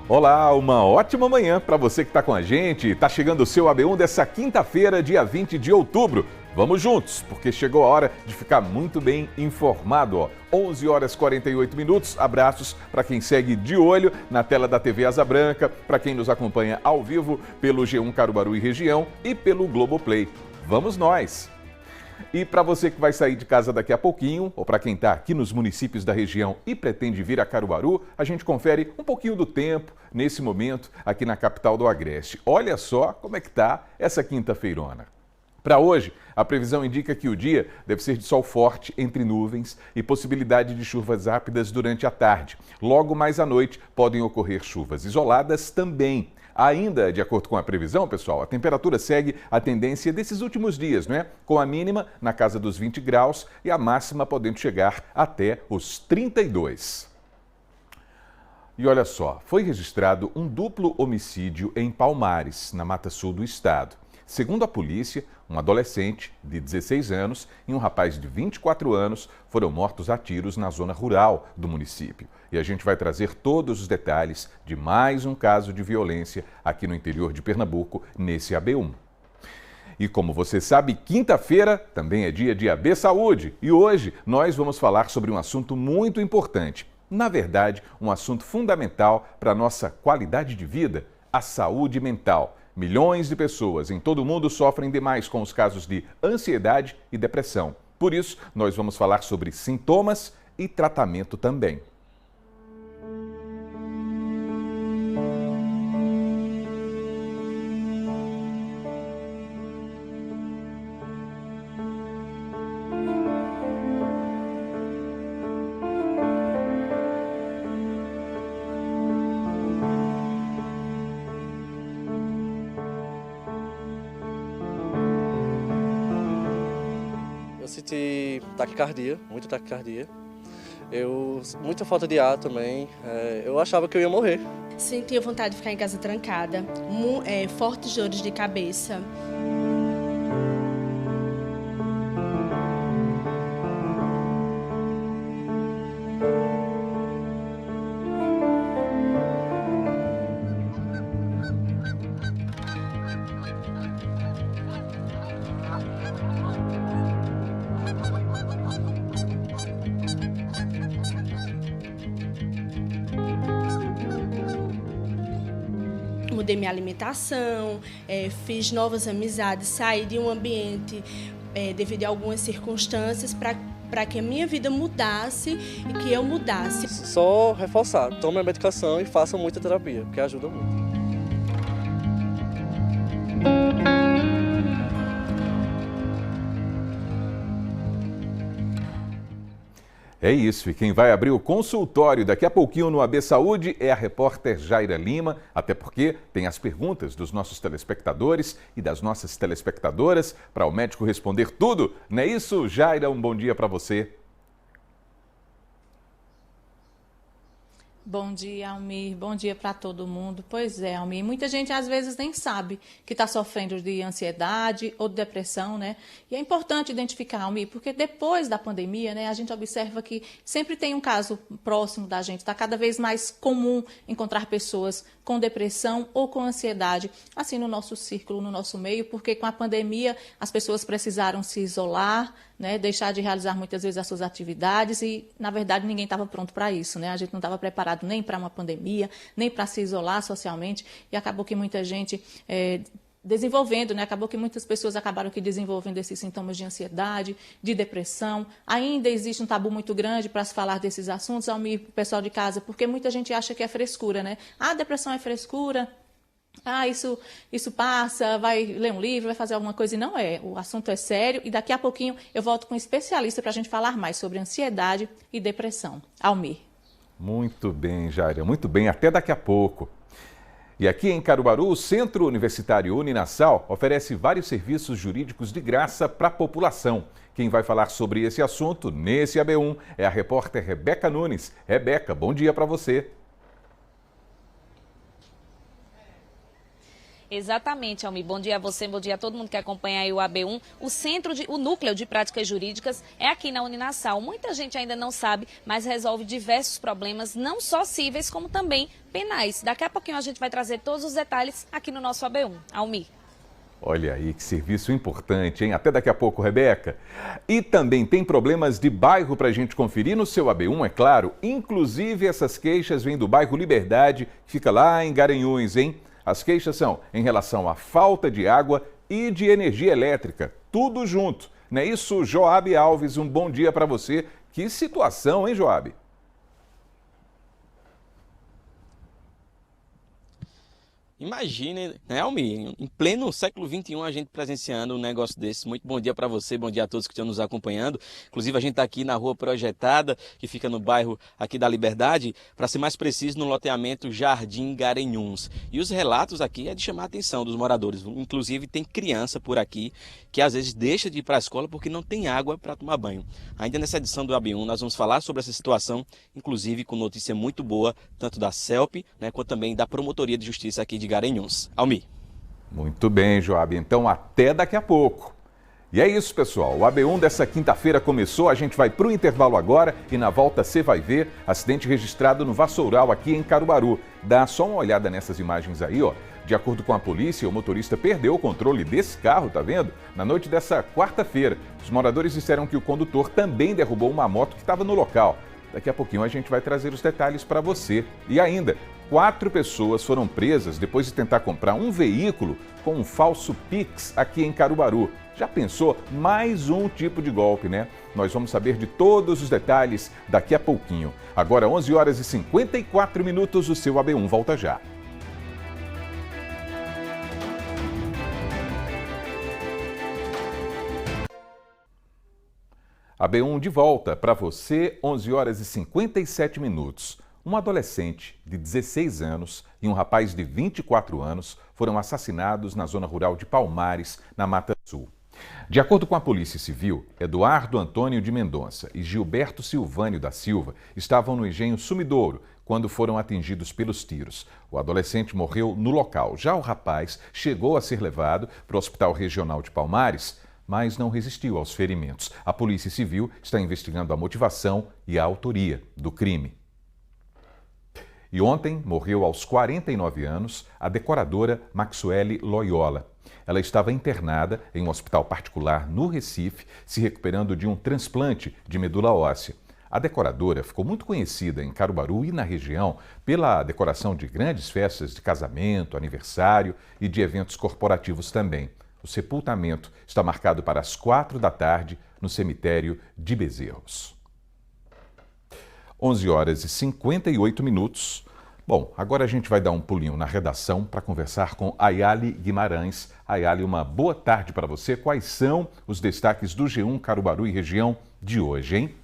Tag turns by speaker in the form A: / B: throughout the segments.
A: Olá, uma ótima manhã para você que está com a gente. Está chegando o seu AB1 dessa quinta-feira, dia 20 de outubro. Vamos juntos, porque chegou a hora de ficar muito bem informado. 11 horas e 48 minutos. Abraços para quem segue de olho na tela da TV Asa Branca, para quem nos acompanha ao vivo pelo G1 Caruaru e região e pelo Globoplay. Vamos nós! E para você que vai sair de casa daqui a pouquinho, ou para quem está aqui nos municípios da região e pretende vir a Caruaru, a gente confere um pouquinho do tempo nesse momento aqui na capital do Agreste. Olha só como é que está essa quinta-feirona. Para hoje, a previsão indica que o dia deve ser de sol forte entre nuvens e possibilidade de chuvas rápidas durante a tarde. Logo mais à noite, podem ocorrer chuvas isoladas também. Ainda, de acordo com a previsão, pessoal, a temperatura segue a tendência desses últimos dias, né? Com a mínima na casa dos 20 graus e a máxima podendo chegar até os 32. E olha só, foi registrado um duplo homicídio em Palmares, na Mata Sul do estado. Segundo a polícia, um adolescente de 16 anos e um rapaz de 24 anos foram mortos a tiros na zona rural do município. E a gente vai trazer todos os detalhes de mais um caso de violência aqui no interior de Pernambuco, nesse AB1. E como você sabe, quinta-feira também é dia de AB Saúde. E hoje nós vamos falar sobre um assunto muito importante. Na verdade, um assunto fundamental para a nossa qualidade de vida, a saúde mental. Milhões de pessoas em todo o mundo sofrem demais com os casos de ansiedade e depressão. Por isso, nós vamos falar sobre sintomas e tratamento também.
B: Eu senti taquicardia, muita taquicardia. Muita falta de ar também. Eu achava que eu ia morrer.
C: Sentia vontade de ficar em casa trancada, fortes dores de cabeça. Mudei minha alimentação, fiz novas amizades, saí de um ambiente devido a algumas circunstâncias para que a minha vida mudasse e que eu mudasse.
B: Só reforçar, tome a medicação e faça muita terapia, porque ajuda muito.
A: É isso, e quem vai abrir o consultório daqui a pouquinho no AB Saúde é a repórter Jaira Lima, até porque tem as perguntas dos nossos telespectadores e das nossas telespectadoras para o médico responder tudo. Não é isso, Jaira? Um bom dia para você.
D: Bom dia, Almir. Bom dia para todo mundo. Pois é, Almir, muita gente às vezes nem sabe que está sofrendo de ansiedade ou de depressão, né? E é importante identificar, Almir, porque depois da pandemia, né, a gente observa que sempre tem um caso próximo da gente. Está cada vez mais comum encontrar pessoas com depressão ou com ansiedade, assim no nosso círculo, no nosso meio, porque com a pandemia as pessoas precisaram se isolar, né, deixar de realizar muitas vezes as suas atividades e, na verdade, ninguém estava pronto para isso, né? A gente não estava preparado nem para uma pandemia, nem para se isolar socialmente e acabou que muita gente desenvolvendo, né? Acabou que muitas pessoas acabaram que desenvolvendo esses sintomas de ansiedade, de depressão. Ainda existe um tabu muito grande para se falar desses assuntos, Almir, pessoal de casa, porque muita gente acha que é frescura, né? Ah, depressão é frescura. Ah, isso passa, vai ler um livro, vai fazer alguma coisa, e não é. O assunto é sério e daqui a pouquinho eu volto com um especialista para a gente falar mais sobre ansiedade e depressão. Almir.
A: Muito bem, Jaira, muito bem. Até daqui a pouco. E aqui em Caruaru, o Centro Universitário Uninasal oferece vários serviços jurídicos de graça para a população. Quem vai falar sobre esse assunto nesse AB1 é a repórter Rebeca Nunes. Rebeca, bom dia para você.
E: Exatamente, Almi. Bom dia a você, bom dia a todo mundo que acompanha aí o AB1. O núcleo de práticas jurídicas é aqui na Uninasal. Muita gente ainda não sabe, mas resolve diversos problemas, não só cíveis, como também penais. Daqui a pouquinho a gente vai trazer todos os detalhes aqui no nosso AB1. Almi.
A: Olha aí, que serviço importante, hein? Até daqui a pouco, Rebeca. E também tem problemas de bairro para a gente conferir no seu AB1, é claro. Inclusive, essas queixas vêm do bairro Liberdade, que fica lá em Garanhuns, hein? As queixas são em relação à falta de água e de energia elétrica. Tudo junto. Não é isso, Joabe Alves? Um bom dia para você. Que situação, hein, Joabe?
F: Imagine, né, Almi, em pleno século XXI a gente presenciando um negócio desse. Muito bom dia para você, bom dia a todos que estão nos acompanhando. Inclusive a gente está aqui na Rua Projetada, que fica no bairro aqui da Liberdade, para ser mais preciso, no loteamento Jardim Garanhuns. E os relatos aqui é de chamar a atenção dos moradores. Inclusive tem criança por aqui que às vezes deixa de ir para a escola porque não tem água para tomar banho. Ainda nessa edição do AB1 nós vamos falar sobre essa situação, inclusive com notícia muito boa, tanto da CELP, né, quanto também da Promotoria de Justiça aqui de Garanhuns. Almi.
A: Muito bem, Joab. Então, até daqui a pouco. E é isso, pessoal. O AB1 dessa quinta-feira começou. A gente vai para o intervalo agora e na volta você vai ver acidente registrado no Vassoural, aqui em Caruaru. Dá só uma olhada nessas imagens aí, ó. De acordo com a polícia, o motorista perdeu o controle desse carro, tá vendo? Na noite dessa quarta-feira. Os moradores disseram que o condutor também derrubou uma moto que estava no local. Daqui a pouquinho a gente vai trazer os detalhes para você. E ainda, 4 pessoas foram presas depois de tentar comprar um veículo com um falso Pix aqui em Caruaru. Já pensou? Mais um tipo de golpe, né? Nós vamos saber de todos os detalhes daqui a pouquinho. Agora, 11 horas e 54 minutos, o seu AB1 volta já. AB1 de volta para você, 11 horas e 57 minutos. Um adolescente de 16 anos e um rapaz de 24 anos foram assassinados na zona rural de Palmares, na Mata Sul. De acordo com a Polícia Civil, Eduardo Antônio de Mendonça e Gilberto Silvânio da Silva estavam no engenho Sumidouro quando foram atingidos pelos tiros. O adolescente morreu no local. Já o rapaz chegou a ser levado para o Hospital Regional de Palmares, mas não resistiu aos ferimentos. A Polícia Civil está investigando a motivação e a autoria do crime. E ontem morreu aos 49 anos a decoradora Maxuele Loyola. Ela estava internada em um hospital particular no Recife, se recuperando de um transplante de medula óssea. A decoradora ficou muito conhecida em Caruaru e na região pela decoração de grandes festas de casamento, aniversário e de eventos corporativos também. O sepultamento está marcado para as 4 da tarde no cemitério de Bezerros. 11 horas e 58 minutos. Bom, agora a gente vai dar um pulinho na redação para conversar com Ayali Guimarães. Ayali, uma boa tarde para você. Quais são os destaques do G1 Caruaru e região de hoje, hein?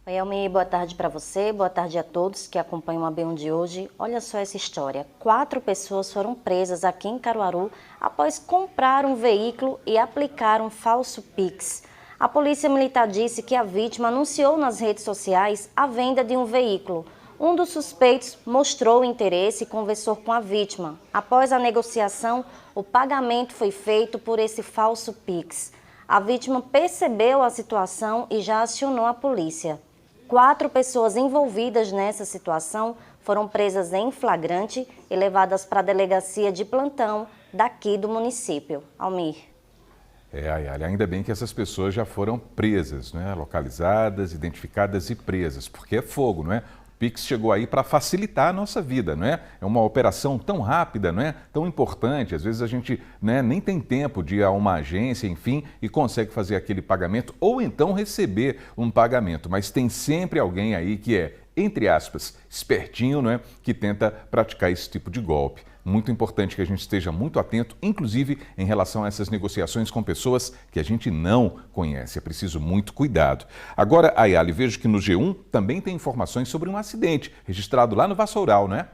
G: Oi, Almi, boa tarde para você, boa tarde a todos que acompanham o AB1 de hoje. Olha só essa história. 4 pessoas foram presas aqui em Caruaru após comprar um veículo e aplicar um falso Pix. A Polícia Militar disse que a vítima anunciou nas redes sociais a venda de um veículo. Um dos suspeitos mostrou interesse e conversou com a vítima. Após a negociação, o pagamento foi feito por esse falso Pix. A vítima percebeu a situação e já acionou a polícia. 4 pessoas envolvidas nessa situação foram presas em flagrante e levadas para a delegacia de plantão daqui do município. Almir.
A: Ayali, ainda bem que essas pessoas já foram presas, né? Localizadas, identificadas e presas, porque é fogo, não é? O Pix chegou aí para facilitar a nossa vida, não é? É uma operação tão rápida, não é? Tão importante. Às vezes a gente, né, nem tem tempo de ir a uma agência, enfim, e consegue fazer aquele pagamento ou então receber um pagamento. Mas tem sempre alguém aí que é, entre aspas, espertinho, não é? Que tenta praticar esse tipo de golpe. Muito importante que a gente esteja muito atento, inclusive em relação a essas negociações com pessoas que a gente não conhece. É preciso muito cuidado. Agora, Ayali, vejo que no G1 também tem informações sobre um acidente registrado lá no Vassoural, não é?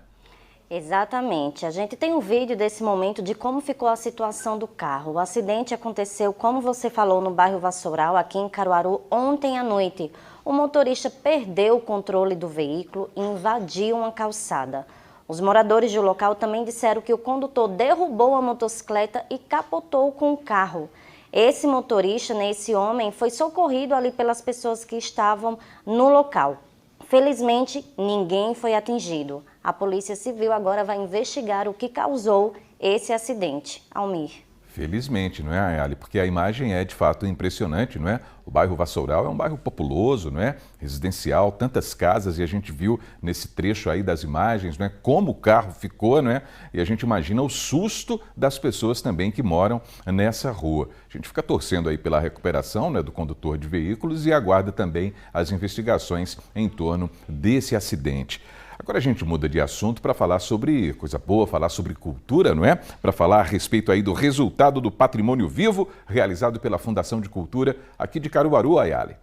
G: Exatamente. A gente tem um vídeo desse momento de como ficou a situação do carro. O acidente aconteceu, como você falou, no bairro Vassoural, aqui em Caruaru, ontem à noite. O motorista perdeu o controle do veículo e invadiu uma calçada. Os moradores do local também disseram que o condutor derrubou a motocicleta e capotou com o carro. Esse motorista, esse homem, foi socorrido ali pelas pessoas que estavam no local. Felizmente, ninguém foi atingido. A Polícia Civil agora vai investigar o que causou esse acidente. Almir.
A: Felizmente, não é, Ayali? Porque a imagem é de fato impressionante, não é? O bairro Vassoural é um bairro populoso, não é? Residencial, tantas casas, e a gente viu nesse trecho aí das imagens, não é? Como o carro ficou, não é? E a gente imagina o susto das pessoas também que moram nessa rua. A gente fica torcendo aí pela recuperação, né, do condutor de veículos e aguarda também as investigações em torno desse acidente. Agora a gente muda de assunto para falar sobre coisa boa, falar sobre cultura, não é? Para falar a respeito aí do resultado do Patrimônio Vivo, realizado pela Fundação de Cultura aqui de Caruaru, Ayali.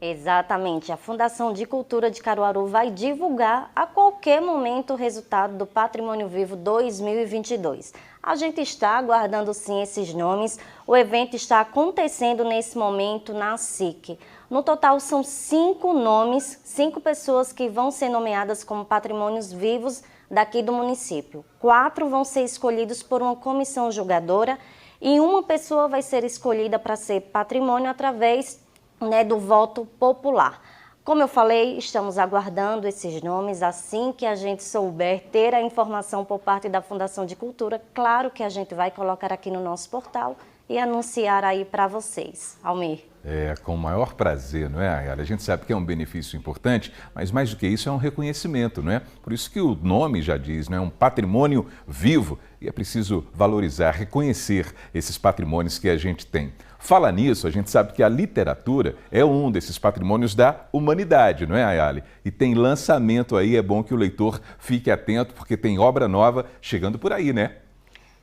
G: Exatamente. A Fundação de Cultura de Caruaru vai divulgar a qualquer momento o resultado do Patrimônio Vivo 2022. A gente está aguardando sim esses nomes. O evento está acontecendo nesse momento na SIC. No total são 5 nomes, 5 pessoas que vão ser nomeadas como patrimônios vivos daqui do município. 4 vão ser escolhidos por uma comissão julgadora e uma pessoa vai ser escolhida para ser patrimônio através, né, do voto popular. Como eu falei, estamos aguardando esses nomes. Assim que a gente souber ter a informação por parte da Fundação de Cultura, claro que a gente vai colocar aqui no nosso portal e anunciar aí para vocês. Almir.
A: É, com o maior prazer, não é, Ayala? A gente sabe que é um benefício importante, mas mais do que isso é um reconhecimento, não é? Por isso que o nome já diz, não é? Um patrimônio vivo e é preciso valorizar, reconhecer esses patrimônios que a gente tem. Fala nisso, a gente sabe que a literatura é um desses patrimônios da humanidade, não é, Ayala? E tem lançamento aí, é bom que o leitor fique atento porque tem obra nova chegando por aí, né?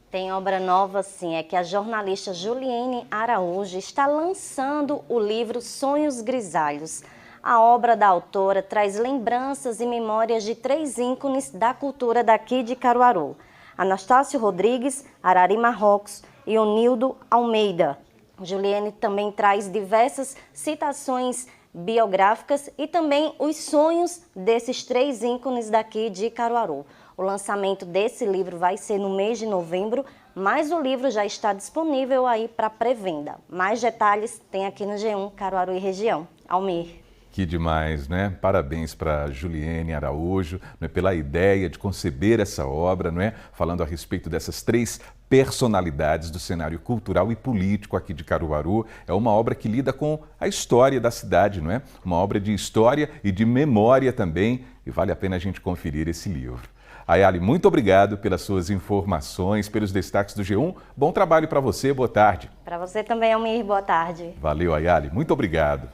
G: Tem obra nova, sim, é que a jornalista Juliene Araújo está lançando o livro Sonhos Grisalhos. A obra da autora traz lembranças e memórias de 3 ícones da cultura daqui de Caruaru: Anastácio Rodrigues, Arari Marrocos e Onildo Almeida. Juliene também traz diversas citações biográficas e também os sonhos desses 3 ícones daqui de Caruaru. O lançamento desse livro vai ser no mês de novembro, mas o livro já está disponível aí para pré-venda. Mais detalhes tem aqui no G1 Caruaru e região. Almir.
A: Que demais, né? Parabéns para Juliene Araújo, né, pela ideia de conceber essa obra, não é? Falando a respeito dessas 3 personalidades do cenário cultural e político aqui de Caruaru. É uma obra que lida com a história da cidade, não é? Uma obra de história e de memória também, e vale a pena a gente conferir esse livro. Ayali, muito obrigado pelas suas informações, pelos destaques do G1. Bom trabalho para você, boa tarde.
G: Para você também, Almir, boa tarde.
A: Valeu, Ayali, muito obrigado.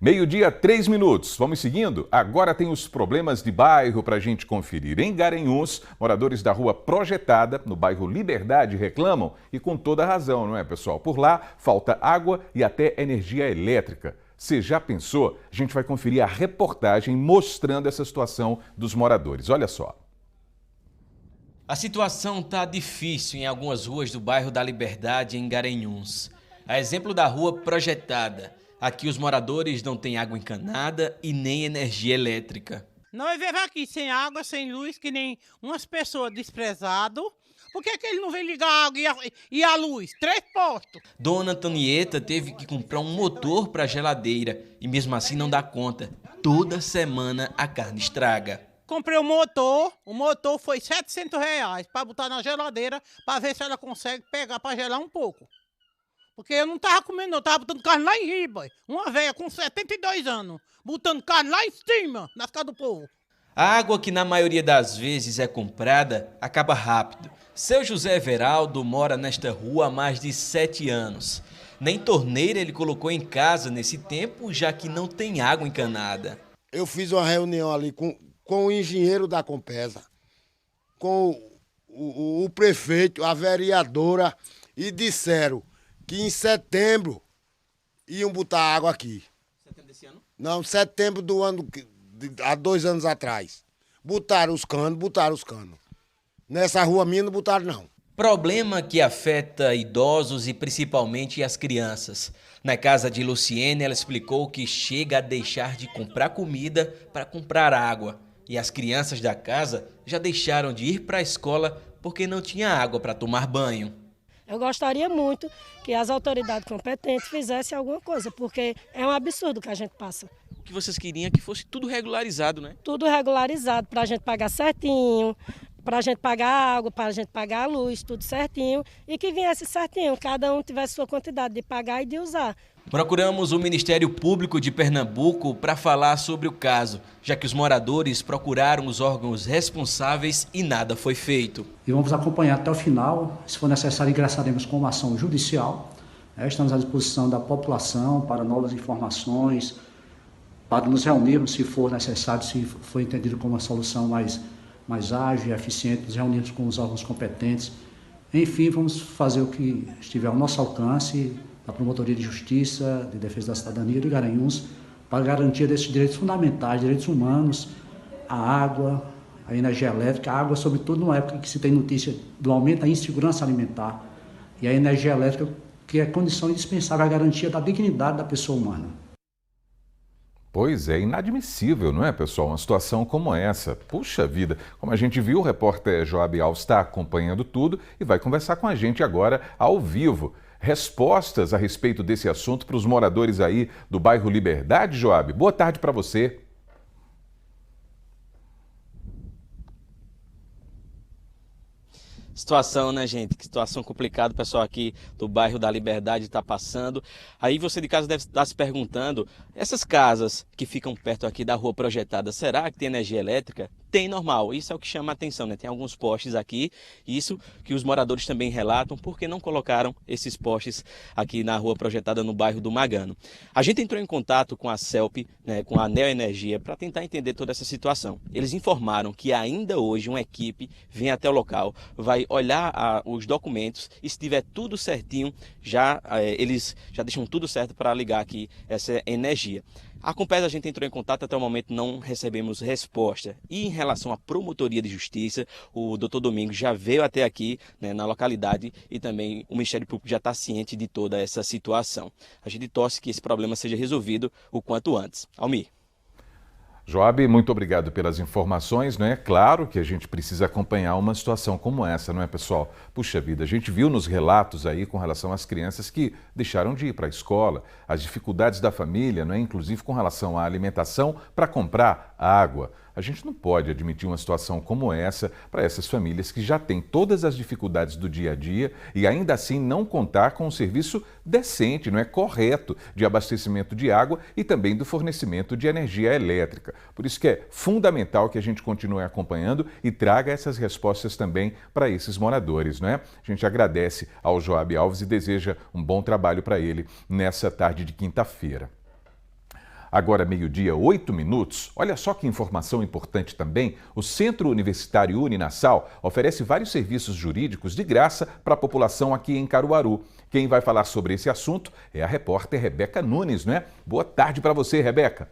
A: 12h, 3 minutos. Vamos seguindo? Agora tem os problemas de bairro para a gente conferir. Em Garanhuns, moradores da rua Projetada, no bairro Liberdade, reclamam, e com toda razão, não é, pessoal? Por lá, falta água e até energia elétrica. Você já pensou? A gente vai conferir a reportagem mostrando essa situação dos moradores. Olha só.
F: A situação está difícil em algumas ruas do bairro da Liberdade, em Garanhuns. A exemplo da rua Projetada. Aqui os moradores não têm água encanada e nem energia elétrica.
H: Nós vivemos aqui sem água, sem luz, que nem umas pessoas desprezadas. Por que ele não vem ligar a água e a luz? 3 postos.
F: Dona Antonieta teve que comprar um motor para a geladeira e mesmo assim não dá conta. Toda semana a carne estraga.
H: Comprei o motor foi R$700 para botar na geladeira para ver se ela consegue pegar para gelar um pouco. Porque eu não tava comendo, eu tava botando carne lá em riba. Uma velha com 72 anos, botando carne lá em cima, nas casas do povo.
F: A água, que na maioria das vezes é comprada, acaba rápido. Seu José Everaldo mora nesta rua há mais de 7 anos. Nem torneira ele colocou em casa nesse tempo, já que não tem água encanada.
I: Eu fiz uma reunião ali com o engenheiro da Compesa, com o prefeito, a vereadora, e disseram que em setembro iam botar água aqui.
F: Setembro desse ano?
I: Não, setembro do ano, há 2 anos atrás. Botaram os canos. Nessa rua minha não botaram, não.
F: Problema que afeta idosos e principalmente as crianças. Na casa de Luciene, ela explicou que chega a deixar de comprar comida para comprar água. E as crianças da casa já deixaram de ir para a escola porque não tinha água para tomar banho.
J: Eu gostaria muito que as autoridades competentes fizessem alguma coisa, porque é um absurdo que a gente passa.
F: O que vocês queriam é que fosse tudo regularizado, né?
J: Tudo regularizado, para a gente pagar certinho, para a gente pagar a água, para a gente pagar a luz, tudo certinho, e que viesse certinho, cada um tivesse sua quantidade de pagar e de usar.
F: Procuramos o Ministério Público de Pernambuco para falar sobre o caso, já que os moradores procuraram os órgãos responsáveis e nada foi feito.
K: E vamos acompanhar até o final. Se for necessário, ingressaremos com uma ação judicial. Estamos à disposição da população para novas informações, para nos reunirmos, se for necessário, se for entendido como uma solução mais ágil e eficiente, nos reunirmos com os órgãos competentes. Enfim, vamos fazer o que estiver ao nosso alcance, da Promotoria de Justiça, de Defesa da Cidadania de Garanhuns, para garantia desses direitos fundamentais, direitos humanos, a água, a energia elétrica, a água, sobretudo numa época que se tem notícia do aumento da insegurança alimentar, e a energia elétrica, que é condição indispensável à garantia da dignidade da pessoa humana.
A: Pois é, inadmissível, não é, pessoal? Uma situação como essa. Puxa vida, como a gente viu, o repórter Joab Alves está acompanhando tudo e vai conversar com a gente agora ao vivo. Respostas a respeito desse assunto para os moradores aí do bairro Liberdade, Joab. Boa tarde para você.
F: Situação, né, gente? Que situação complicada o pessoal aqui do bairro da Liberdade está passando. Aí você de casa deve estar se perguntando, essas casas que ficam perto aqui da rua projetada, será que tem energia elétrica? Tem, normal. Isso é o que chama a atenção, né? Tem alguns postes aqui, isso que os moradores também relatam, porque não colocaram esses postes aqui na rua projetada no bairro do Magano. A gente entrou em contato com a CELP, né, com a Neoenergia, para tentar entender toda essa situação. Eles informaram que ainda hoje uma equipe vem até o local, vai olhar os documentos e se tiver tudo certinho, eles já deixam tudo certo para ligar aqui essa energia. A Compesa, a gente entrou em contato, até o momento não recebemos resposta. E em relação à Promotoria de Justiça, o Dr. Domingos já veio até aqui, né, na localidade, e também o Ministério Público já está ciente de toda essa situação. A gente torce que esse problema seja resolvido o quanto antes. Almir.
A: Joab, muito obrigado pelas informações, não é? Claro que a gente precisa acompanhar uma situação como essa, não é, pessoal? Puxa vida, a gente viu nos relatos aí com relação às crianças que deixaram de ir para a escola, as dificuldades da família, não é? Inclusive com relação à alimentação para comprar água. A gente não pode admitir uma situação como essa para essas famílias que já têm todas as dificuldades do dia a dia e ainda assim não contar com um serviço decente, não é, correto, de abastecimento de água e também do fornecimento de energia elétrica. Por isso que é fundamental que a gente continue acompanhando e traga essas respostas também para esses moradores, não é? A gente agradece ao Joab Alves e deseja um bom trabalho para ele nessa tarde de quinta-feira. Agora, meio-dia, 8 minutos. Olha só que informação importante também. O Centro Universitário Uninassal oferece vários serviços jurídicos de graça para a população aqui em Caruaru. Quem vai falar sobre esse assunto é a repórter Rebeca Nunes, não é? Boa tarde para você, Rebeca.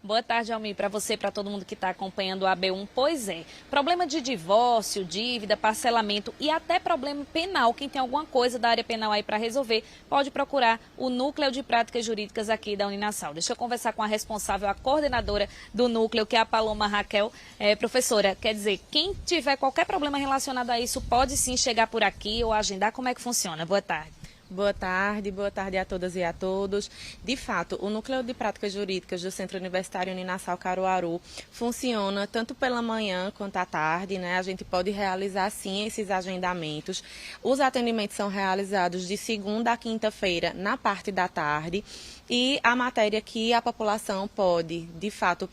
E: Boa tarde, Almir, para você e para todo mundo que está acompanhando o AB1. Pois é, problema de divórcio, dívida, parcelamento e até problema penal. Quem tem alguma coisa da área penal aí para resolver, pode procurar o Núcleo de Práticas Jurídicas aqui da Uninassal. Deixa eu conversar com a responsável, a coordenadora do núcleo, que é a Paloma Raquel. Professora, quer dizer, quem tiver qualquer problema relacionado a isso, pode sim chegar por aqui ou agendar. Como é que funciona? Boa tarde.
L: Boa tarde a todas e a todos. De fato, o Núcleo de Práticas Jurídicas do Centro Universitário Uninassal Caruaru funciona tanto pela manhã quanto à tarde, né? A gente pode realizar, sim, esses agendamentos. Os atendimentos são realizados de segunda a quinta-feira, na parte da tarde. E a matéria que a população pode, de fato,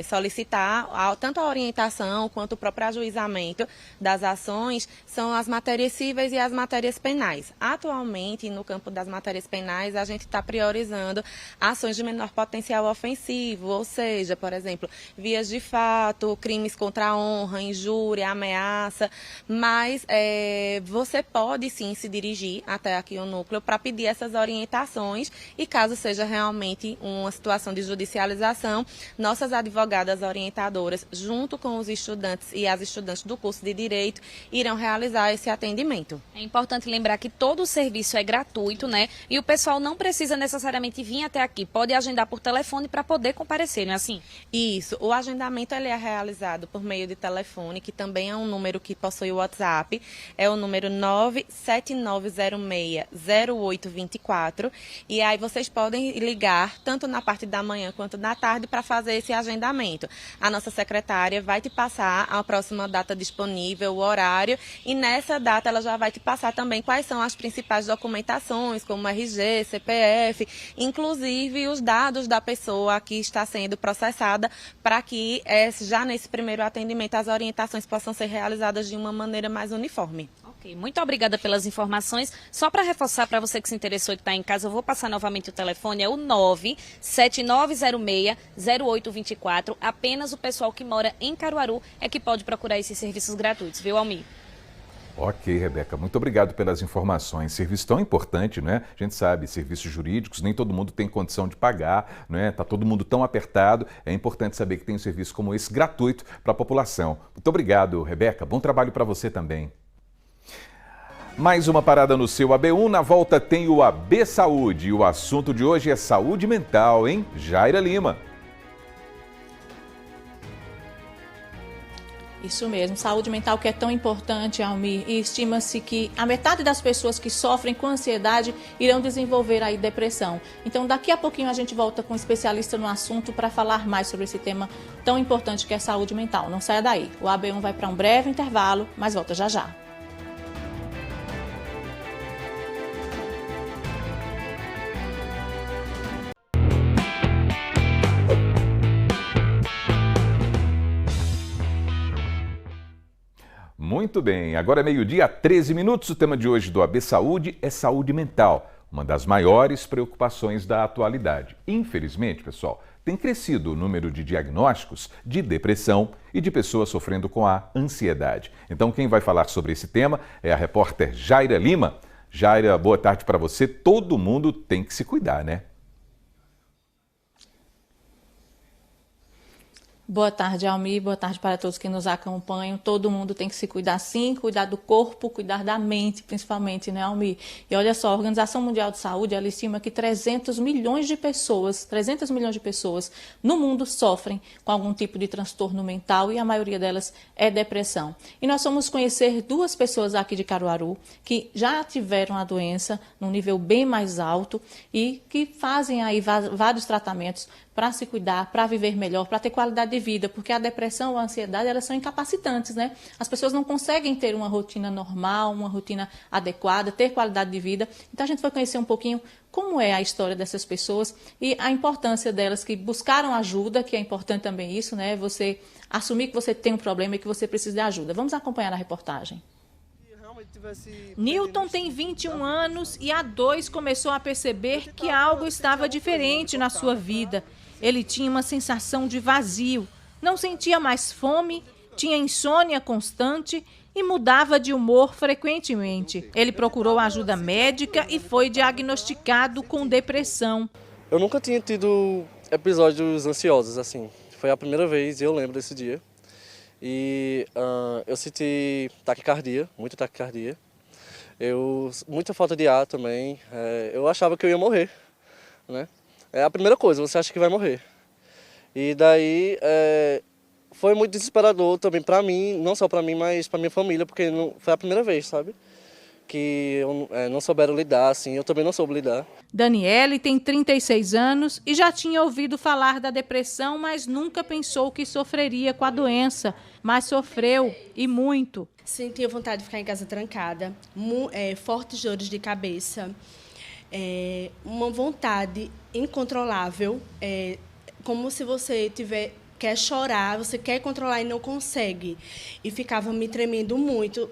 L: solicitar, tanto a orientação quanto o próprio ajuizamento das ações, são as matérias cíveis e as matérias penais. Atualmente, no campo das matérias penais, a gente está priorizando ações de menor potencial ofensivo, ou seja, por exemplo, vias de fato, crimes contra a honra, injúria, ameaça, mas você pode sim se dirigir até aqui o núcleo para pedir essas orientações e caso seja realmente uma situação de judicialização, nossas advogadas orientadoras, junto com os estudantes e as estudantes do curso de Direito, irão realizar esse atendimento.
E: É importante lembrar que todo o serviço é gratuito, né? E o pessoal não precisa necessariamente vir até aqui, pode agendar por telefone para poder comparecer, não é assim?
L: Isso, o agendamento ele é realizado por meio de telefone, que também é um número que possui o WhatsApp, é o número 97906-0824, e aí vocês podem ligar tanto na parte da manhã quanto da tarde para fazer esse agendamento. A nossa secretária vai te passar a próxima data disponível, o horário, e nessa data ela já vai te passar também quais são as principais documentações, como RG, CPF, inclusive os dados da pessoa que está sendo processada, para que já nesse primeiro atendimento as orientações possam ser realizadas de uma maneira mais uniforme.
E: Ok, muito obrigada pelas informações. Só para reforçar para você que se interessou e que está em casa, eu vou passar novamente o telefone, é o 97906-0824. Apenas o pessoal que mora em Caruaru é que pode procurar esses serviços gratuitos, viu, Almir?
A: Ok, Rebeca, muito obrigado pelas informações. Serviço tão importante, né? A gente sabe, serviços jurídicos, nem todo mundo tem condição de pagar, né? Tá todo mundo tão apertado. É importante saber que tem um serviço como esse gratuito para a população. Muito obrigado, Rebeca. Bom trabalho para você também. Mais uma parada no seu AB1. Na volta tem o AB Saúde. E o assunto de hoje é saúde mental, hein? Jaira Lima.
D: Isso mesmo, saúde mental que é tão importante, Almir, e estima-se que a metade das pessoas que sofrem com ansiedade irão desenvolver aí depressão. Então, daqui a pouquinho a gente volta com um especialista no assunto para falar mais sobre esse tema tão importante que é saúde mental. Não saia daí. O AB1 vai para um breve intervalo, mas volta já já.
A: Muito bem, agora é meio-dia, 13 minutos. O tema de hoje do AB Saúde é saúde mental, uma das maiores preocupações da atualidade. Infelizmente, pessoal, tem crescido o número de diagnósticos de depressão e de pessoas sofrendo com a ansiedade. Então, quem vai falar sobre esse tema é a repórter Jaira Lima. Jaira, boa tarde para você. Todo mundo tem que se cuidar, né?
D: Boa tarde, Almir. Boa tarde para todos que nos acompanham. Todo mundo tem que se cuidar sim, cuidar do corpo, cuidar da mente, principalmente, né, Almir? E olha só, a Organização Mundial de Saúde, ela estima que 300 milhões de pessoas no mundo sofrem com algum tipo de transtorno mental e a maioria delas é depressão. E nós vamos conhecer duas pessoas aqui de Caruaru que já tiveram a doença num nível bem mais alto e que fazem aí vários tratamentos para se cuidar, para viver melhor, para ter qualidade de vida, porque a depressão ou a ansiedade, elas são incapacitantes, né? As pessoas não conseguem ter uma rotina normal, uma rotina adequada, ter qualidade de vida. Então, a gente vai conhecer um pouquinho como é a história dessas pessoas e a importância delas que buscaram ajuda, que é importante também isso, né? Você assumir que você tem um problema e que você precisa de ajuda. Vamos acompanhar a reportagem.
M: Newton tem 21 anos e há 2 começou a perceber que algo estava diferente na sua vida. Ele tinha uma sensação de vazio, não sentia mais fome, tinha insônia constante e mudava de humor frequentemente. Ele procurou ajuda médica e foi diagnosticado com depressão.
B: Eu nunca tinha tido episódios ansiosos assim. Foi a primeira vez, eu lembro desse dia. E eu senti taquicardia, muita taquicardia. Muita falta de ar também. Eu achava que eu ia morrer, né? É a primeira coisa, você acha que vai morrer. E daí foi muito desesperador também para mim, não só para mim, mas para minha família, porque foi a primeira vez, sabe? Que não souberam lidar, assim, eu também não soube lidar.
M: Daniele tem 36 anos e já tinha ouvido falar da depressão, mas nunca pensou que sofreria com a doença. Mas sofreu, e muito.
C: Sentia vontade de ficar em casa trancada, fortes dores de cabeça, uma vontade incontrolável, como se você quer chorar, você quer controlar e não consegue. E ficava me tremendo muito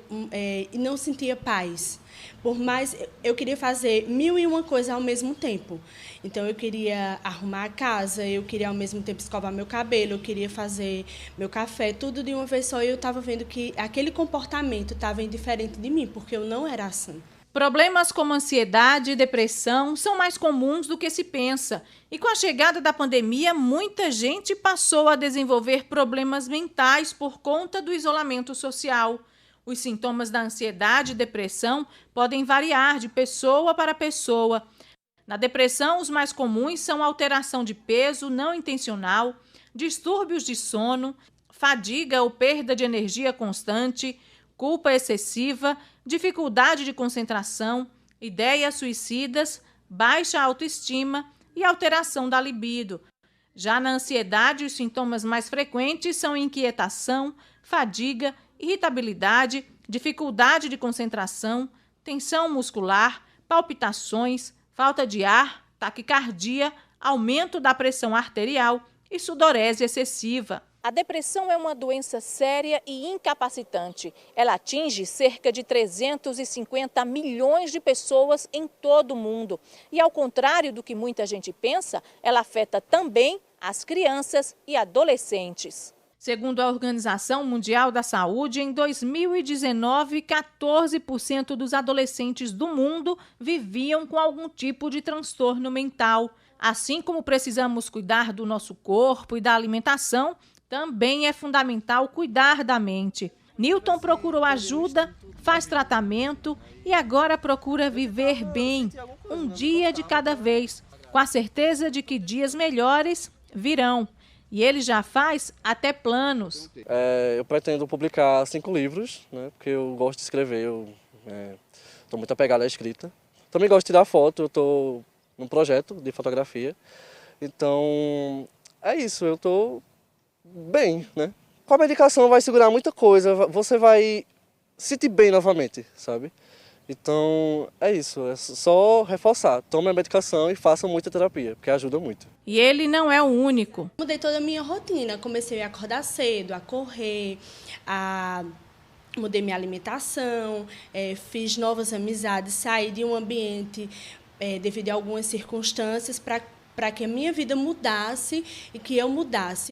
C: e não sentia paz. Por mais, eu queria fazer 1001 coisas ao mesmo tempo. Então, eu queria arrumar a casa, eu queria ao mesmo tempo escovar meu cabelo, eu queria fazer meu café, tudo de uma vez só. E eu estava vendo que aquele comportamento estava indiferente de mim, porque eu não era assim.
M: Problemas como ansiedade e depressão são mais comuns do que se pensa. E com a chegada da pandemia, muita gente passou a desenvolver problemas mentais por conta do isolamento social. Os sintomas da ansiedade e depressão podem variar de pessoa para pessoa. Na depressão, os mais comuns são alteração de peso não intencional, distúrbios de sono, fadiga ou perda de energia constante, culpa excessiva, dificuldade de concentração, ideias suicidas, baixa autoestima e alteração da libido. Já na ansiedade, os sintomas mais frequentes são inquietação, fadiga, irritabilidade, dificuldade de concentração, tensão muscular, palpitações, falta de ar, taquicardia, aumento da pressão arterial e sudorese excessiva. A depressão é uma doença séria e incapacitante. Ela atinge cerca de 350 milhões de pessoas em todo o mundo. E ao contrário do que muita gente pensa, ela afeta também as crianças e adolescentes. Segundo a Organização Mundial da Saúde, em 2019, 14% dos adolescentes do mundo viviam com algum tipo de transtorno mental. Assim como precisamos cuidar do nosso corpo e da alimentação, também é fundamental cuidar da mente. Newton procurou ajuda, faz tratamento e agora procura viver bem, um dia de cada vez, com a certeza de que dias melhores virão. E ele já faz até planos.
B: Eu pretendo publicar 5 livros, né, porque eu gosto de escrever, eu estou muito apegado à escrita. Também gosto de tirar foto, eu estou num projeto de fotografia. Então, é isso, eu estou bem, né? Com a medicação vai segurar muita coisa, você vai se sentir bem novamente, sabe? Então, é isso, é só reforçar. Tome a medicação e faça muita terapia, porque ajuda muito.
M: E ele não é o único.
C: Mudei toda a minha rotina, comecei a acordar cedo, a correr, mudei minha alimentação, fiz novas amizades, saí de um ambiente devido a algumas circunstâncias para que a minha vida mudasse e que eu mudasse.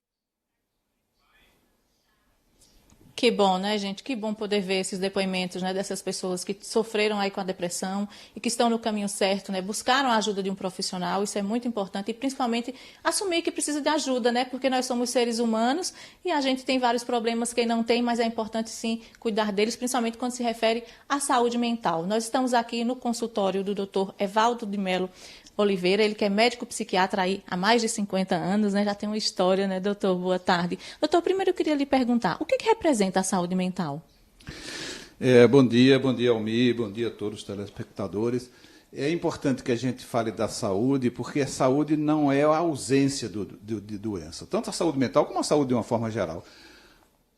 D: Que bom, né, gente? Que bom poder ver esses depoimentos, né, dessas pessoas que sofreram aí com a depressão e que estão no caminho certo, né? Buscaram a ajuda de um profissional, isso é muito importante. E principalmente assumir que precisa de ajuda, né? Porque nós somos seres humanos e a gente tem vários problemas, quem não tem, mas é importante sim cuidar deles, principalmente quando se refere à saúde mental. Nós estamos aqui no consultório do Dr. Evaldo de Melo Oliveira, ele que é médico psiquiatra aí há mais de 50 anos, né? Já tem uma história, né, doutor? Boa tarde. Doutor, primeiro eu queria lhe perguntar, o que representa a saúde mental?
N: Bom dia Almir, bom dia a todos os telespectadores. É importante que a gente fale da saúde, porque a saúde não é a ausência de doença, tanto a saúde mental como a saúde de uma forma geral.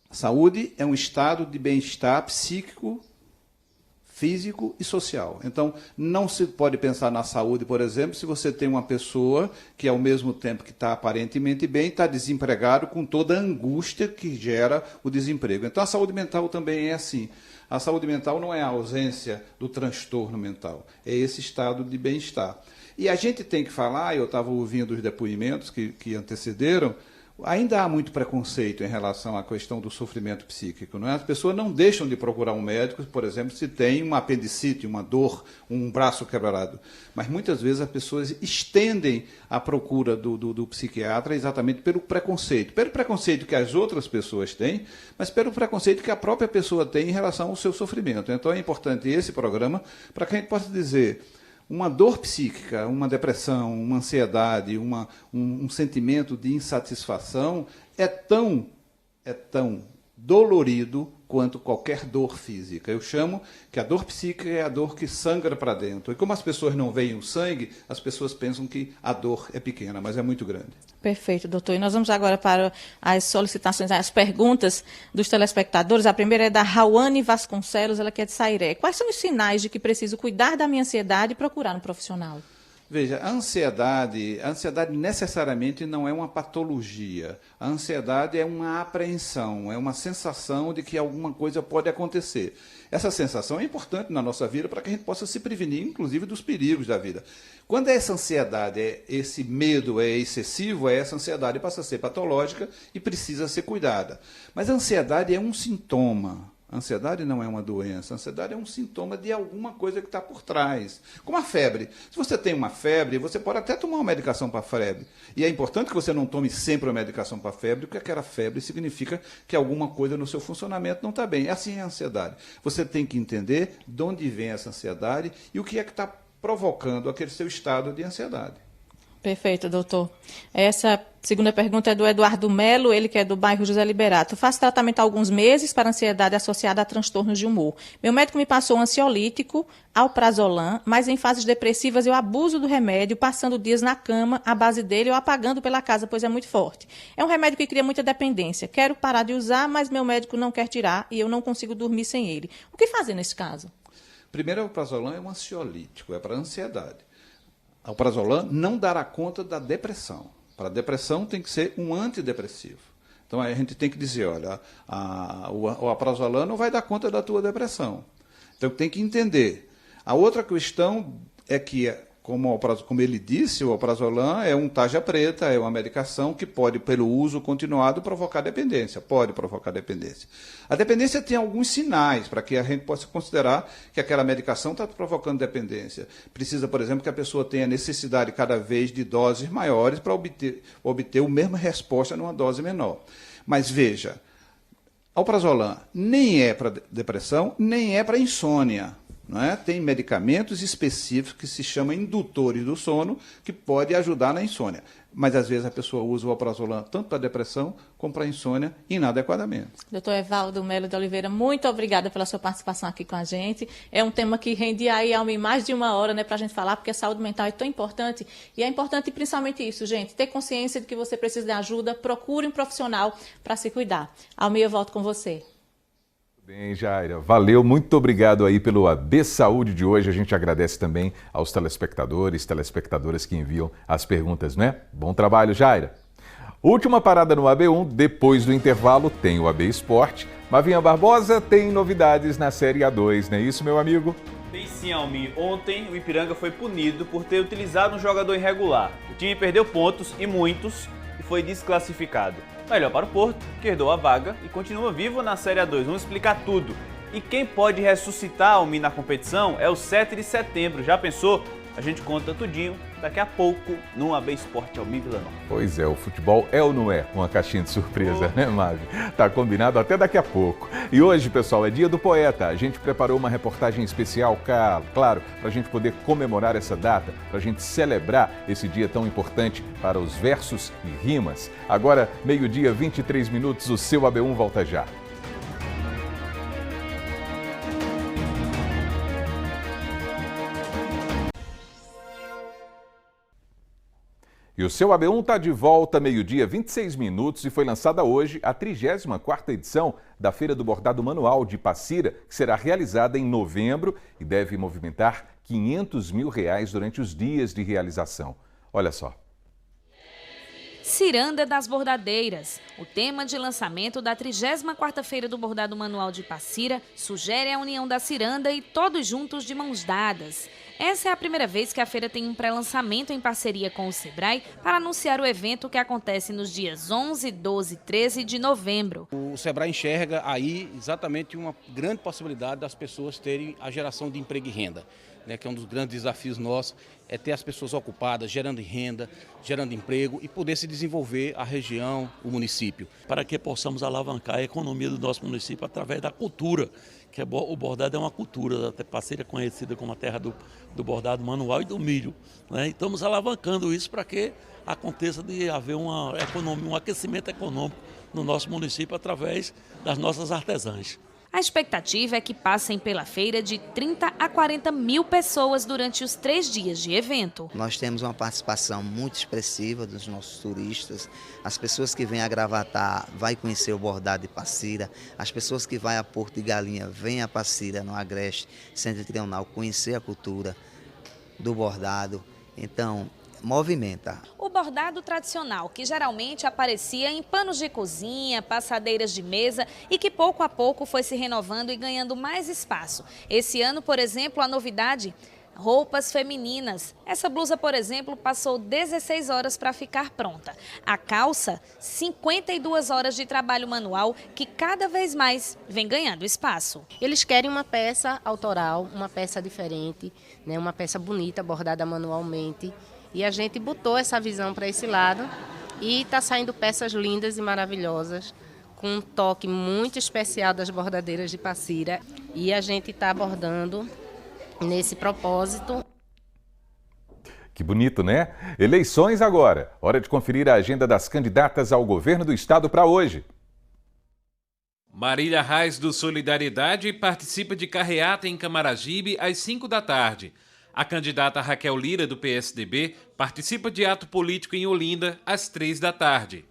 N: A saúde é um estado de bem-estar psíquico, físico e social. Então, não se pode pensar na saúde, por exemplo, se você tem uma pessoa que, ao mesmo tempo que está aparentemente bem, está desempregado com toda a angústia que gera o desemprego. Então, a saúde mental também é assim. A saúde mental não é a ausência do transtorno mental, é esse estado de bem-estar. E a gente tem que falar, eu estava ouvindo os depoimentos que antecederam, ainda há muito preconceito em relação à questão do sofrimento psíquico, não é? As pessoas não deixam de procurar um médico, por exemplo, se tem uma apendicite, uma dor, um braço quebrado. Mas muitas vezes as pessoas estendem a procura do psiquiatra exatamente pelo preconceito que as outras pessoas têm, mas pelo preconceito que a própria pessoa tem em relação ao seu sofrimento. Então é importante esse programa para que a gente possa dizer: uma dor psíquica, uma depressão, uma ansiedade, um sentimento de insatisfação é tão dolorido quanto qualquer dor física. Eu chamo que a dor psíquica é a dor que sangra para dentro. E como as pessoas não veem o sangue, as pessoas pensam que a dor é pequena, mas é muito grande.
D: Perfeito, doutor. E nós vamos agora para as solicitações, as perguntas dos telespectadores. A primeira é da Rauane Vasconcelos, ela que é de Sairé. Quais são os sinais de que preciso cuidar da minha ansiedade e procurar um profissional?
N: Veja, a ansiedade necessariamente não é uma patologia. A ansiedade é uma apreensão, é uma sensação de que alguma coisa pode acontecer. Essa sensação é importante na nossa vida para que a gente possa se prevenir, inclusive, dos perigos da vida. Quando essa ansiedade, esse medo é excessivo, essa ansiedade passa a ser patológica e precisa ser cuidada. Mas a ansiedade é um sintoma. A ansiedade não é uma doença, a ansiedade é um sintoma de alguma coisa que está por trás. Como a febre. Se você tem uma febre, você pode até tomar uma medicação para a febre. E é importante que você não tome sempre uma medicação para a febre, porque aquela febre significa que alguma coisa no seu funcionamento não está bem. Assim é a ansiedade. Você tem que entender de onde vem essa ansiedade e o que é que está provocando aquele seu estado de ansiedade.
D: Perfeito, doutor. Essa segunda pergunta é do Eduardo Melo, ele que é do bairro José Liberato. Faço tratamento há alguns meses para ansiedade associada a transtornos de humor. Meu médico me passou um ansiolítico, alprazolam, mas em fases depressivas eu abuso do remédio, passando dias na cama, à base dele, ou apagando pela casa, pois é muito forte. É um remédio que cria muita dependência. Quero parar de usar, mas meu médico não quer tirar e eu não consigo dormir sem ele. O que fazer nesse caso?
N: Primeiro, o alprazolam é um ansiolítico, é para ansiedade. O alprazolam não dará conta da depressão. Para a depressão tem que ser um antidepressivo. Então a gente tem que dizer, olha, o alprazolam não vai dar conta da tua depressão. Então tem que entender. A outra questão é que, como ele disse, o alprazolam é um tarja preta, é uma medicação que pode, pelo uso continuado, provocar dependência. Pode provocar dependência. A dependência tem alguns sinais para que a gente possa considerar que aquela medicação está provocando dependência. Precisa, por exemplo, que a pessoa tenha necessidade cada vez de doses maiores para obter a mesma resposta numa dose menor. Mas veja, alprazolam nem é para depressão, nem é para insônia. Não é? Tem medicamentos específicos que se chamam indutores do sono, que podem ajudar na insônia. Mas, às vezes, a pessoa usa o alprazolam tanto para depressão como para insônia inadequadamente.
D: Doutor Evaldo Melo de Oliveira, muito obrigada pela sua participação aqui com a gente. É um tema que rende aí, Almi, mais de uma hora, né, para a gente falar, porque a saúde mental é tão importante. E é importante, principalmente isso, gente, ter consciência de que você precisa de ajuda, procure um profissional para se cuidar. Almi, eu volto com você.
A: Bem, Jaira, valeu, muito obrigado aí pelo AB Saúde de hoje. A gente agradece também aos telespectadoras que enviam as perguntas, né? Bom trabalho, Jaira. Última parada no AB1, depois do intervalo tem o AB Esporte. Mavinha Barbosa tem novidades na Série A2, não é isso, meu amigo?
O: Tem sim, Almi. Ontem o Ipiranga foi punido por ter utilizado um jogador irregular. O time perdeu pontos e muitos e foi desclassificado. Melhor para o Porto, que herdou a vaga e continua vivo na Série A2. Vamos explicar tudo. E quem pode ressuscitar Almi na competição é o 7 de setembro. Já pensou? A gente conta tudinho daqui a pouco no AB Esporte Almi Vila Nova.
A: Pois é, o futebol é ou não é uma caixinha de surpresa, né, Mavi? Tá combinado até daqui a pouco. E hoje, pessoal, é dia do poeta. A gente preparou uma reportagem especial, claro, para a gente poder comemorar essa data, para a gente celebrar esse dia tão importante para os versos e rimas. Agora, meio-dia, 23 minutos, o seu AB1 volta já. E o seu AB1 está de volta, meio-dia, 26 minutos, e foi lançada hoje a 34ª edição da Feira do Bordado Manual de Passira, que será realizada em novembro e deve movimentar R$500 mil durante os dias de realização. Olha só.
E: Ciranda das Bordadeiras. O tema de lançamento da 34ª Feira do Bordado Manual de Passira sugere a união da ciranda e todos juntos de mãos dadas. Essa é a primeira vez que a feira tem um pré-lançamento em parceria com o Sebrae para anunciar o evento que acontece nos dias 11, 12 e 13 de novembro.
P: O Sebrae enxerga aí exatamente uma grande possibilidade das pessoas terem a geração de emprego e renda, né, que é um dos grandes desafios nossos, é ter as pessoas ocupadas, gerando renda, gerando emprego e poder se desenvolver a região, o município.
Q: Para que possamos alavancar a economia do nosso município através da cultura, que o bordado é uma cultura, a Passira é conhecida como a terra do bordado manual e do milho, né? E estamos alavancando isso para que aconteça de haver uma economia, um aquecimento econômico no nosso município através das nossas artesãs.
E: A expectativa é que passem pela feira de 30 a 40 mil pessoas durante os 3 dias de evento.
R: Nós temos uma participação muito expressiva dos nossos turistas. As pessoas que vêm a Gravatar vão conhecer o bordado de Passira. As pessoas que vão a Porto de Galinha vêm a Passira, no Agreste Setentrional, conhecer a cultura do bordado. Então, movimenta.
E: O bordado tradicional, que geralmente aparecia em panos de cozinha, passadeiras de mesa e que pouco a pouco foi se renovando e ganhando mais espaço. Esse ano, por exemplo, a novidade roupas femininas. Essa blusa, por exemplo, passou 16 horas para ficar pronta. A calça, 52 horas de trabalho manual, que cada vez mais vem ganhando espaço.
S: Eles querem uma peça autoral, uma peça diferente, né, uma peça bonita, bordada manualmente. E a gente botou essa visão para esse lado e está saindo peças lindas e maravilhosas, com um toque muito especial das bordadeiras de Passira. E a gente está abordando nesse propósito.
A: Que bonito, né? Eleições agora. Hora de conferir a agenda das candidatas ao governo do estado para hoje.
T: Marília Reis, do Solidariedade, participa de carreata em Camaragibe às 5 da tarde. A candidata Raquel Lira, do PSDB, participa de ato político em Olinda às 3 da tarde.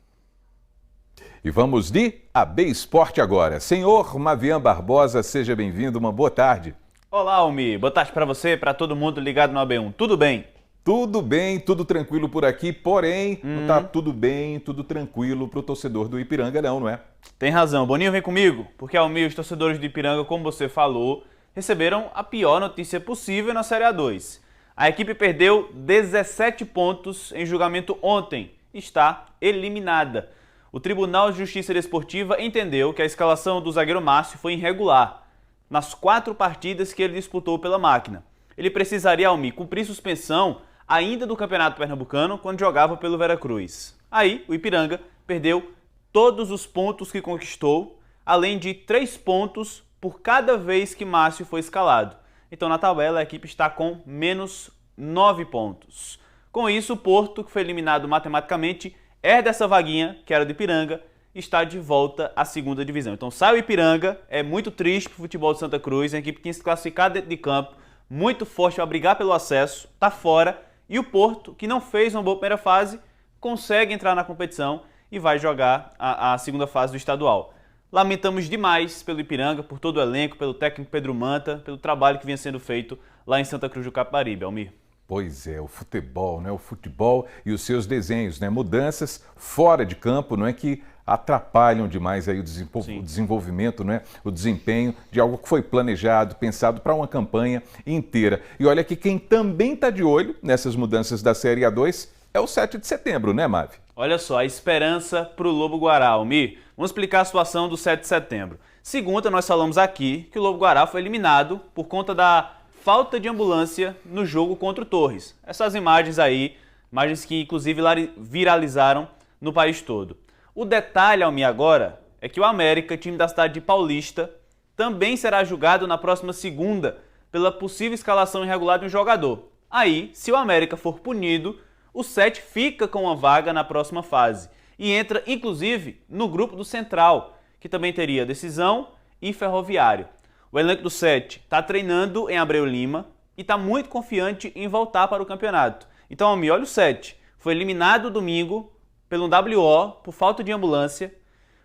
A: E vamos de AB Esporte agora. Senhor Mavian Barbosa, seja bem-vindo, uma boa tarde.
O: Olá, Almir. Boa tarde para você, para todo mundo ligado no AB1. Tudo bem?
A: Tudo bem, tudo tranquilo por aqui, porém, não tá tudo bem, tudo tranquilo pro torcedor do Ipiranga não é?
O: Tem razão. Boninho, vem comigo, porque, Almir, os torcedores do Ipiranga, como você falou, receberam a pior notícia possível na Série A2. A equipe perdeu 17 pontos em julgamento ontem e está eliminada. O Tribunal de Justiça Desportiva entendeu que a escalação do zagueiro Márcio foi irregular nas 4 partidas que ele disputou pela máquina. Ele precisaria, Almir, cumprir suspensão ainda do Campeonato Pernambucano quando jogava pelo Veracruz. Aí, o Ipiranga perdeu todos os pontos que conquistou, além de 3 pontos por cada vez que Márcio foi escalado. Então, na tabela, a equipe está com menos 9 pontos. Com isso, o Porto, que foi eliminado matematicamente, herda essa vaguinha, que era do Ipiranga, está de volta à segunda divisão. Então sai o Ipiranga, é muito triste para o futebol de Santa Cruz, a equipe tinha se classificado dentro de campo, muito forte para brigar pelo acesso, está fora, e o Porto, que não fez uma boa primeira fase, consegue entrar na competição e vai jogar a segunda fase do estadual. Lamentamos demais pelo Ipiranga, por todo o elenco, pelo técnico Pedro Manta, pelo trabalho que vinha sendo feito lá em Santa Cruz do Capibaribe, Almir.
A: Pois é, o futebol, né? O futebol e os seus desenhos, né? Mudanças fora de campo, não é, que atrapalham demais aí o desenvolvimento, né? O desempenho de algo que foi planejado, pensado para uma campanha inteira. E olha que quem também está de olho nessas mudanças da Série A2 é o 7 de setembro, né, Mavi?
O: Olha só, a esperança para o Lobo-Guará, Almir. Vamos explicar a situação do 7 de setembro. Segunda, nós falamos aqui que o Lobo-Guará foi eliminado por conta da falta de ambulância no jogo contra o Torres. Essas imagens aí, imagens que inclusive viralizaram no país todo. O detalhe, Almir, agora, é que o América, time da cidade de Paulista, também será julgado na próxima segunda pela possível escalação irregular de um jogador. Aí, se o América for punido, o 7 fica com uma vaga na próxima fase e entra, inclusive, no grupo do Central, que também teria Decisão e Ferroviário. O elenco do 7 está treinando em Abreu Lima e está muito confiante em voltar para o campeonato. Então, Almir, olha o 7. Foi eliminado domingo pelo WO por falta de ambulância.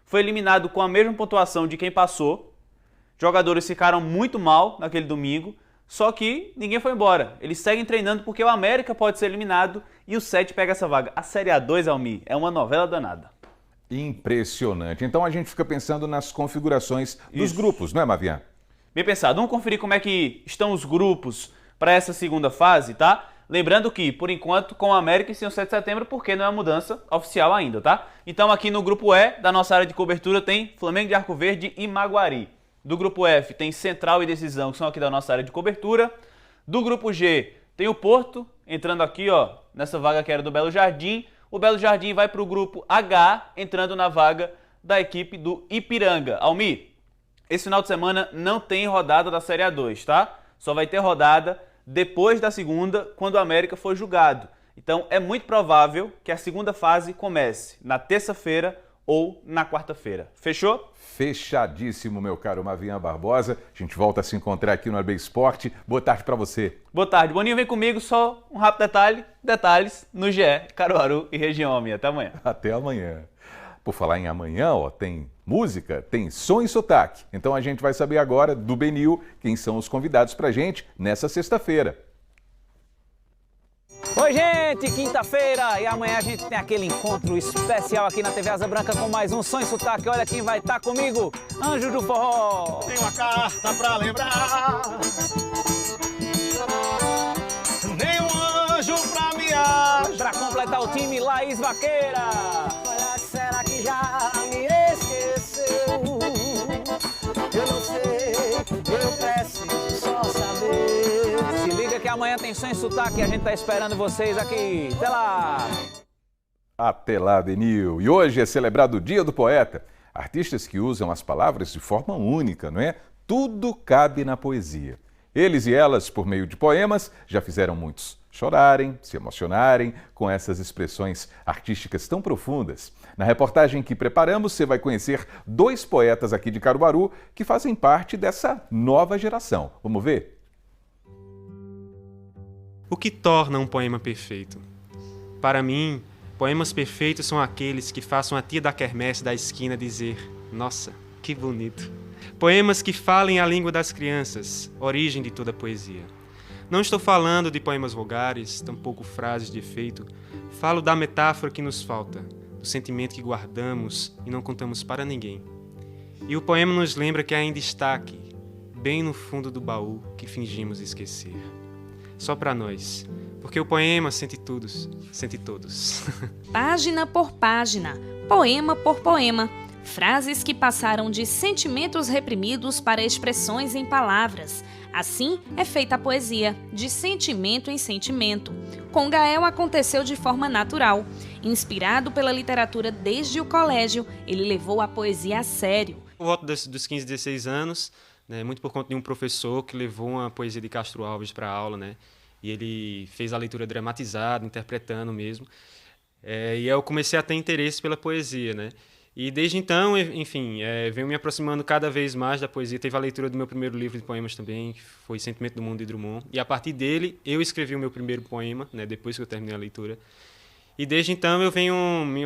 O: Foi eliminado com a mesma pontuação de quem passou. Jogadores ficaram muito mal naquele domingo, só que ninguém foi embora. Eles seguem treinando porque o América pode ser eliminado e o 7 pega essa vaga. A Série A2, Almir, é uma novela danada.
A: Impressionante. Então a gente fica pensando nas configurações dos grupos, não é, Mavian?
O: Bem pensado. Vamos conferir como é que estão os grupos para essa segunda fase, tá? Lembrando que, por enquanto, com o América e sem o 7 de setembro, porque não é mudança oficial ainda, tá? Então aqui no grupo E, da nossa área de cobertura, tem Flamengo de Arco Verde e Maguari. Do grupo F tem Central e Decisão, que são aqui da nossa área de cobertura. Do grupo G tem o Porto, entrando aqui, ó, nessa vaga que era do Belo Jardim. O Belo Jardim vai para o grupo H, entrando na vaga da equipe do Ipiranga. Almir, esse final de semana não tem rodada da Série A2, tá? Só vai ter rodada depois da segunda, quando o América for julgado. Então é muito provável que a segunda fase comece na terça-feira ou na quarta-feira. Fechou?
A: Fechadíssimo, meu caro Mavian Barbosa. A gente volta a se encontrar aqui no AB Esporte. Boa tarde para você.
O: Boa tarde. Boninho, vem comigo. Só um rápido detalhes no GE, Caruaru e região, Almir. Até amanhã.
A: Até amanhã. Por falar em amanhã, ó, tem música, tem som e sotaque. Então a gente vai saber agora do Benil quem são os convidados pra gente nessa sexta-feira.
U: Oi, gente! Quinta-feira e amanhã a gente tem aquele encontro especial aqui na TV Asa Branca com mais um Som e Sotaque. Olha quem vai estar comigo, Anjo do Forró!
V: Tem uma carta pra lembrar.
U: tá o time Laís Vaqueira.
G: Olha, será que já me esqueceu? Eu não sei, eu preciso só saber.
U: Se liga que amanhã tem Som e Sotaque e a gente tá esperando vocês aqui. Até lá!
A: Até lá, Denil. E hoje é celebrado o Dia do Poeta. Artistas que usam as palavras de forma única, não é? Tudo cabe na poesia. Eles e elas, por meio de poemas, já fizeram muitos chorarem, se emocionarem com essas expressões artísticas tão profundas. Na reportagem que preparamos, você vai conhecer 2 poetas aqui de Caruaru que fazem parte dessa nova geração. Vamos ver?
V: O que torna um poema perfeito? Para mim, poemas perfeitos são aqueles que façam a tia da quermesse da esquina dizer: nossa, que bonito. Poemas que falem a língua das crianças, origem de toda poesia. Não estou falando de poemas vulgares, tampouco frases de efeito. Falo da metáfora que nos falta, do sentimento que guardamos e não contamos para ninguém. E o poema nos lembra que ainda está aqui, bem no fundo do baú que fingimos esquecer. Só para nós, porque o poema sente todos.
E: Página por página, poema por poema. Frases que passaram de sentimentos reprimidos para expressões em palavras. Assim é feita a poesia, de sentimento em sentimento. Com Gael aconteceu de forma natural. Inspirado pela literatura desde o colégio, ele levou a poesia a sério.
V: Por volta dos 15, 16 anos, né, muito por conta de um professor que levou uma poesia de Castro Alves para a aula, né, e ele fez a leitura dramatizada, interpretando mesmo. E eu comecei a ter interesse pela poesia, né? E desde então, enfim, venho me aproximando cada vez mais da poesia. Teve a leitura do meu primeiro livro de poemas também, que foi Sentimento do Mundo, de Drummond. E a partir dele, eu escrevi o meu primeiro poema, né, depois que eu terminei a leitura. E desde então eu venho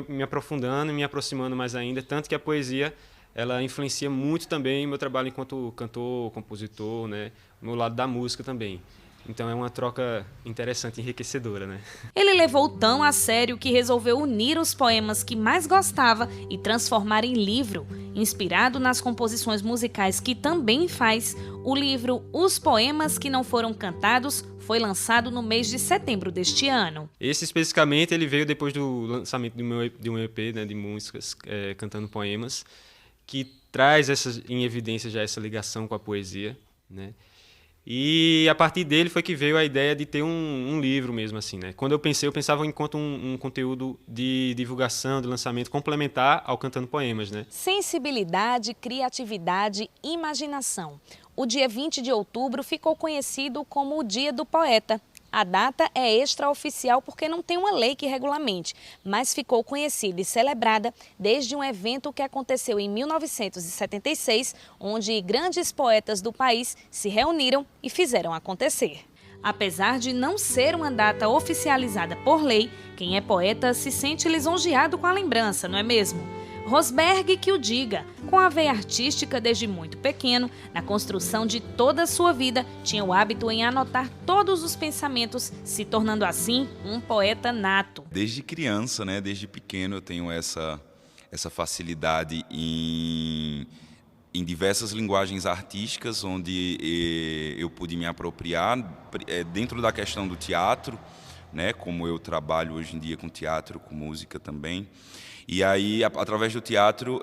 V: me aprofundando e me aproximando mais ainda, tanto que a poesia ela influencia muito também o meu trabalho enquanto cantor, compositor, né, o meu lado da música também. Então é uma troca interessante e enriquecedora, né?
E: Ele levou tão a sério que resolveu unir os poemas que mais gostava e transformar em livro. Inspirado nas composições musicais que também faz, o livro Os Poemas que Não Foram Cantados foi lançado no mês de setembro deste ano.
V: Esse especificamente ele veio depois do lançamento de um EP, né, de músicas cantando poemas, que traz em evidência já essa ligação com a poesia, né? E a partir dele foi que veio a ideia de ter um livro mesmo, assim, né? Quando eu pensava enquanto um conteúdo de divulgação, de lançamento complementar ao Cantando Poemas, né?
E: Sensibilidade, criatividade, imaginação. O dia 20 de outubro ficou conhecido como o Dia do Poeta. A data é extraoficial porque não tem uma lei que regulamente, mas ficou conhecida e celebrada desde um evento que aconteceu em 1976, onde grandes poetas do país se reuniram e fizeram acontecer. Apesar de não ser uma data oficializada por lei, quem é poeta se sente lisonjeado com a lembrança, não é mesmo? Rosberg que o diga, com a veia artística desde muito pequeno, na construção de toda a sua vida, tinha o hábito em anotar todos os pensamentos, se tornando assim um poeta nato.
W: Desde criança, né, desde pequeno eu tenho essa facilidade em diversas linguagens artísticas, onde eu pude me apropriar dentro da questão do teatro, né, como eu trabalho hoje em dia com teatro, com música também. E aí, através do teatro,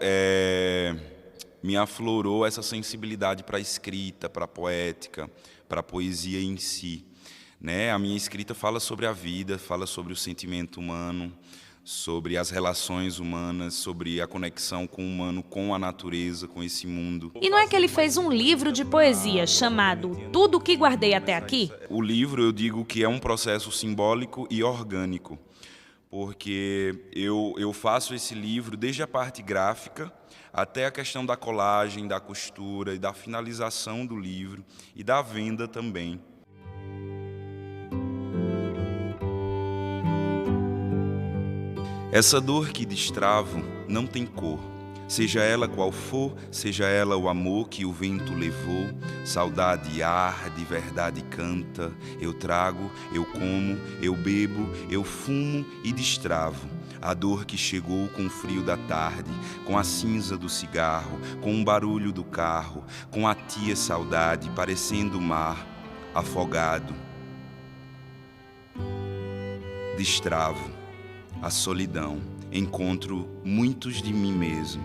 W: me aflorou essa sensibilidade para a escrita, para a poética, para a poesia em si, né? A minha escrita fala sobre a vida, fala sobre o sentimento humano, sobre as relações humanas, sobre a conexão com o humano, com a natureza, com esse mundo.
E: E não é que ele fez um livro de poesia chamado Tudo que Guardei Até Aqui?
W: O livro, eu digo que é um processo simbólico e orgânico, porque eu faço esse livro desde a parte gráfica até a questão da colagem, da costura e da finalização do livro e da venda também. Essa dor que destravo não tem cor, seja ela qual for, seja ela o amor que o vento levou, saudade arde, verdade canta, eu trago, eu como, eu bebo, eu fumo e destravo. A dor que chegou com o frio da tarde, com a cinza do cigarro, com o barulho do carro, com a tia saudade, parecendo o mar, afogado. Destravo. a solidão, encontro muitos de mim mesmo,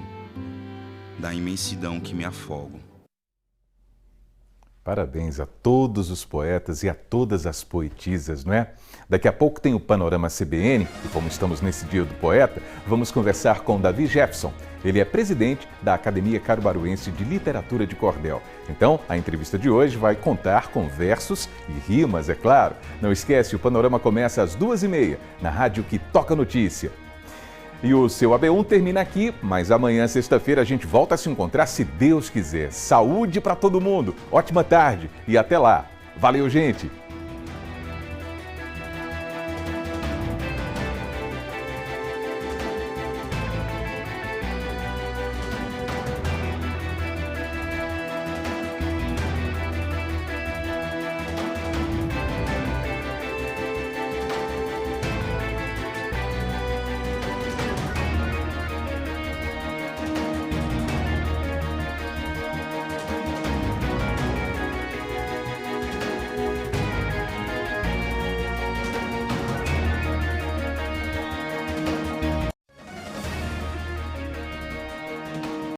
W: da imensidão que me afogo.
A: Parabéns a todos os poetas e a todas as poetisas, não é? Daqui a pouco tem o Panorama CBN, e como estamos nesse dia do poeta, vamos conversar com Davi Jefferson. Ele é presidente da Academia Caruaruense de Literatura de Cordel. Então, a entrevista de hoje vai contar com versos e rimas, é claro. Não esquece, o Panorama começa às 2h30, na rádio que toca notícia. E o seu AB1 termina aqui, mas amanhã, sexta-feira, a gente volta a se encontrar se Deus quiser. Saúde para todo mundo, ótima tarde e até lá. Valeu, gente!